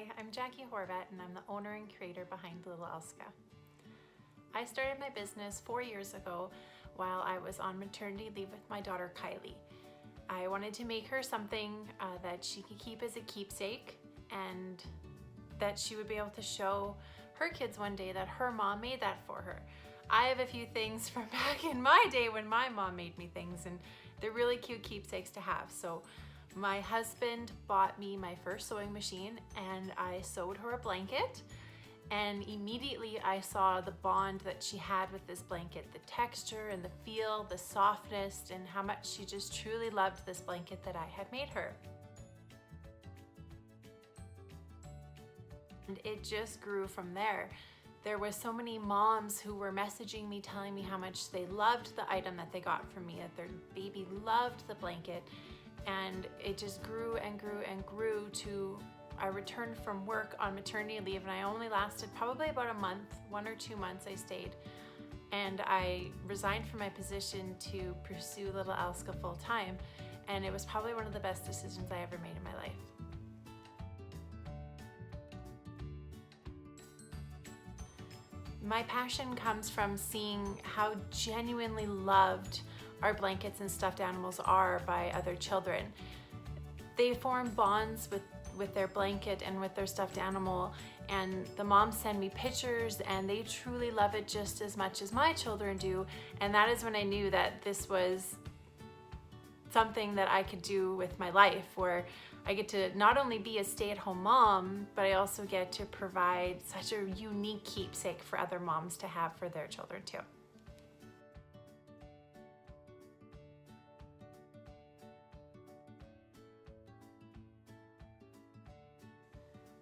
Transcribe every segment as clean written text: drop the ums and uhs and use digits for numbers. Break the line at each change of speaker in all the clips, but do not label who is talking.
Hi, I'm Jackie Horvat and I'm the owner and creator behind Little Elska. I started my business 4 years ago while I was on maternity leave with my daughter Kylie. I wanted to make her something that she could keep as a keepsake and that she would be able to show her kids one day that her mom made that for her. I have a few things from back in my day when my mom made me things, and they're really cute keepsakes to have. So my husband bought me my first sewing machine and I sewed her a blanket, and immediately I saw the bond that she had with this blanket, the texture and the feel, the softness, and how much she just truly loved this blanket that I had made her. And it just grew from there. There were so many moms who were messaging me telling me how much they loved the item that they got from me, that their baby loved the blanket. And it just grew and grew and grew to I returned from work on maternity leave, and I only lasted probably about a month, 1 or 2 months I stayed. And I resigned from my position to pursue Little Elska full time. And it was probably one of the best decisions I ever made in my life. My passion comes from seeing how genuinely loved our blankets and stuffed animals are by other children. They form bonds with their blanket and with their stuffed animal, and the moms send me pictures and they truly love it just as much as my children do. And that is when I knew that this was something that I could do with my life, where I get to not only be a stay-at-home mom, but I also get to provide such a unique keepsake for other moms to have for their children too.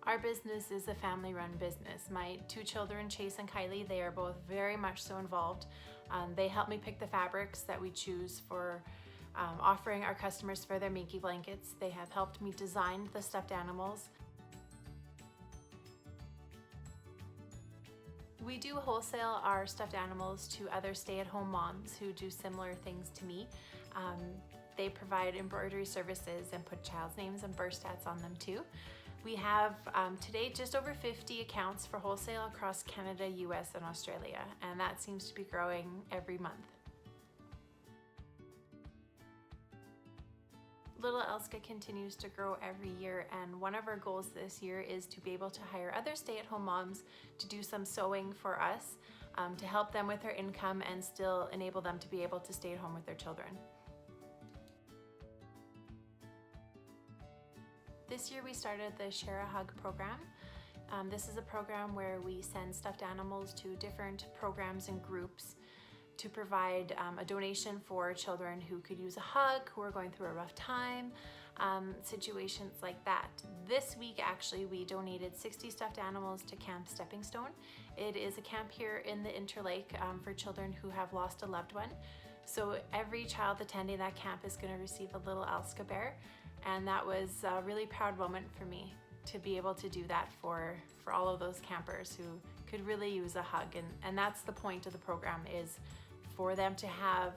Our business is a family-run business. My 2 children, Chase and Kylie, they are both very much so involved. They help me pick the fabrics that we choose for offering our customers for their Minky blankets. They have helped me design the stuffed animals. We do wholesale our stuffed animals to other stay-at-home moms who do similar things to me. They provide embroidery services and put child's names and birth stats on them too. We have today just over 50 accounts for wholesale across Canada, US, and Australia, and that seems to be growing every month. Little Elska continues to grow every year, and one of our goals this year is to be able to hire other stay-at-home moms to do some sewing for us to help them with their income and still enable them to be able to stay at home with their children. This year we started the Share a Hug program. This is a program where we send stuffed animals to different programs and groups to provide a donation for children who could use a hug, who are going through a rough time, situations like that. This week actually we donated 60 stuffed animals to Camp Stepping Stone. It is a camp here in the Interlake for children who have lost a loved one. So every child attending that camp is going to receive a little Elska bear, and that was a really proud moment for me to be able to do that for all of those campers who could really use a hug. And that's the point of the program, is for them to have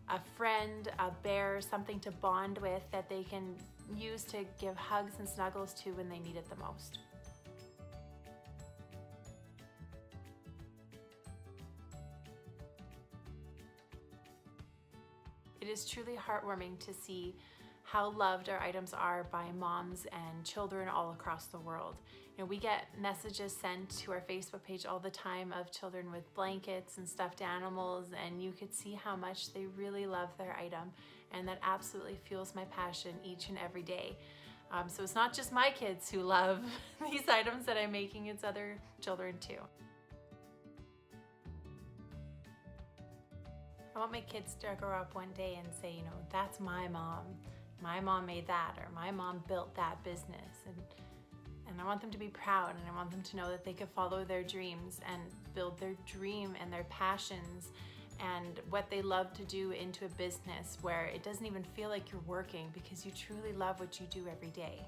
a friend, a bear, something to bond with that they can use to give hugs and snuggles to when they need it the most. It is truly heartwarming to see how loved our items are by moms and children all across the world. You know, we get messages sent to our Facebook page all the time of children with blankets and stuffed animals, and you could see how much they really love their item, and that absolutely fuels my passion each and every day. So it's not just my kids who love these items that I'm making, it's other children too. I want my kids to grow up one day and say, you know, that's my mom. My mom made that, or my mom built that business. And I want them to be proud, and I want them to know that they could follow their dreams and build their dream and their passions and what they love to do into a business where it doesn't even feel like you're working, because you truly love what you do every day.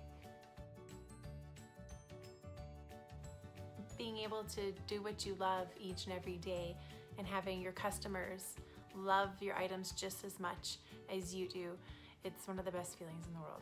Being able to do what you love each and every day and having your customers love your items just as much as you do, it's one of the best feelings in the world.